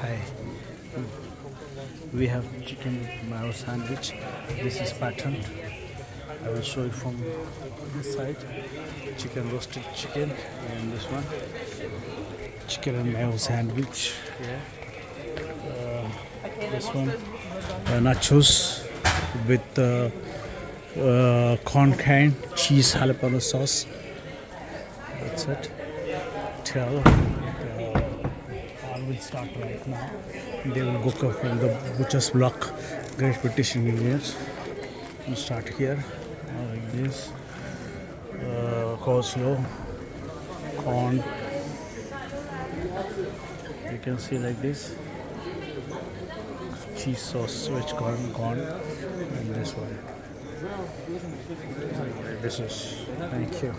Hi. We have chicken mayo sandwich. This is patterned. I will show you from this side. Chicken roasted chicken, and this one chicken and mayo sandwich. Yeah. This one nachos with corn can, cheese, jalapeno sauce. That's it. Tell. All will start right now. They will go from the butcher's block. Great British ingredients. We'll start here like this. Coleslaw, corn. You can see like this. Cheese sauce, which corn, and this one. This is. Thank you.